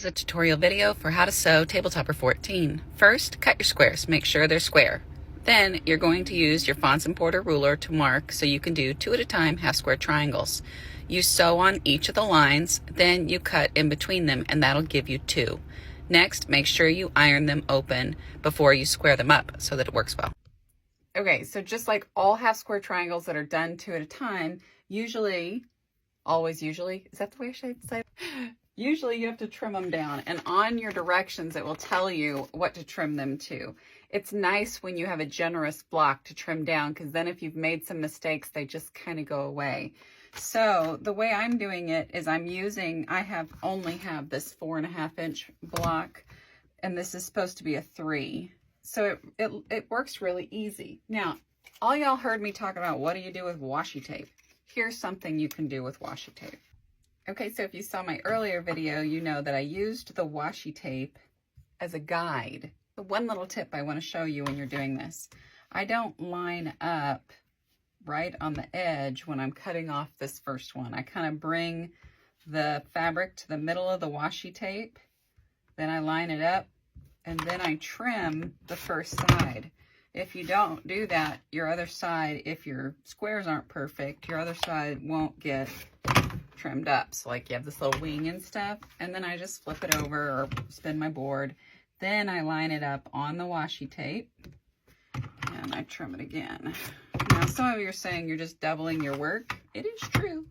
This is a tutorial video for how to sew table topper 14. First, cut your squares. Make sure they're square. Then you're going to use your Fonz and Porter ruler to mark so you can do 2 at a time half square triangles. You sew on each of the lines, then you cut in between them, and that'll give you 2. Next, make sure you iron them open before you square them up so that it works well. Okay, so just like all half square triangles that are done 2 at a time, always usually, is that the way I should say it? Usually you have to trim them down, and on your directions it will tell you what to trim them to. It's nice when you have a generous block to trim down, because then if you've made some mistakes, they just kind of go away. So the way I'm doing it is I only have this 4.5 inch block, and this is supposed to be a 3. So it works really easy. Now, all y'all heard me talk about what do you do with washi tape. Here's something you can do with washi tape. Okay, so if you saw my earlier video, you know that I used the washi tape as a guide. The one little tip I want to show you when you're doing this. I don't line up right on the edge when I'm cutting off this first one. I kind of bring the fabric to the middle of the washi tape, then I line it up, and then I trim the first side. If you don't do that, your other side, if your squares aren't perfect, your other side won't get trimmed up. So like you have this little wing and stuff, and then I just flip it over or spin my board. Then I line it up on the washi tape and I trim it again. Now some of you are saying you're just doubling your work. It is true,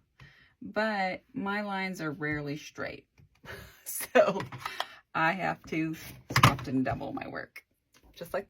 but my lines are rarely straight. So I have to often double my work, just like.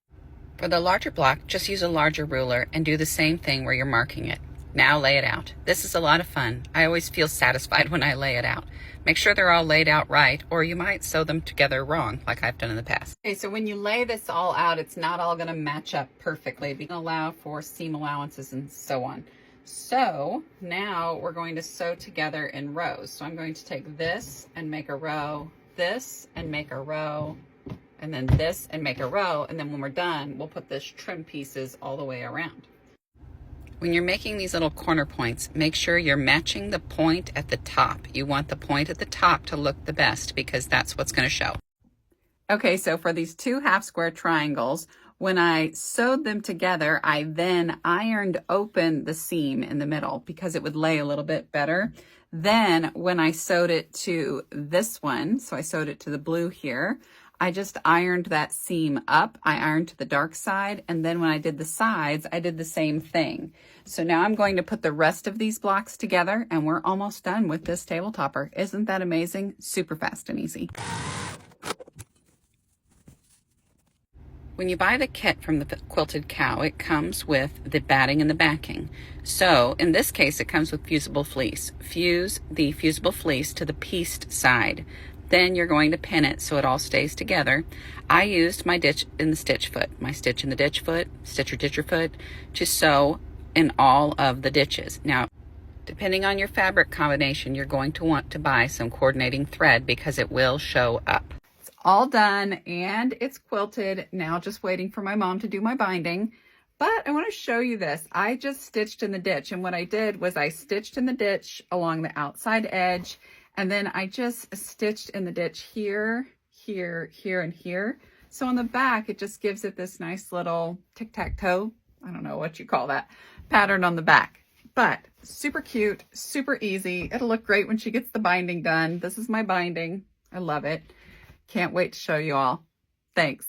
For the larger block, just use a larger ruler and do the same thing where you're marking it. Now lay it out. This is a lot of fun. I always feel satisfied when I lay it out. Make sure they're all laid out right, or you might sew them together wrong, like I've done in the past. Okay, so when you lay this all out, it's not all gonna match up perfectly. We can allow for seam allowances and so on. So now we're going to sew together in rows. So I'm going to take this and make a row, this and make a row, and then this and make a row, and then when we're done, we'll put this trim pieces all the way around. When you're making these little corner points, make sure you're matching the point at the top. You want the point at the top to look the best because that's what's going to show. Okay, so for these 2 half square triangles, when I sewed them together, I then ironed open the seam in the middle because it would lay a little bit better. Then when I sewed it to this one, so I sewed it to the blue here, I just ironed that seam up. I ironed to the dark side, and then when I did the sides, I did the same thing. So now I'm going to put the rest of these blocks together, and we're almost done with this table topper. Isn't that amazing? Super fast and easy. When you buy the kit from the Quilted Cow, it comes with the batting and the backing. So in this case, it comes with fusible fleece. Fuse the fusible fleece to the pieced side. Then you're going to pin it so it all stays together. I used my ditch in the stitch foot, my stitch in the ditch foot, stitcher ditcher foot, to sew in all of the ditches. Now, depending on your fabric combination, you're going to want to buy some coordinating thread because it will show up. It's all done and it's quilted. Now just waiting for my mom to do my binding. But I want to show you this. I just stitched in the ditch, and what I did was I stitched in the ditch along the outside edge, and then I just stitched in the ditch here, here, here, and here. So on the back, it just gives it this nice little tic-tac-toe, I don't know what you call that, pattern on the back. But super cute, super easy. It'll look great when she gets the binding done. This is my binding. I love it. Can't wait to show you all. Thanks.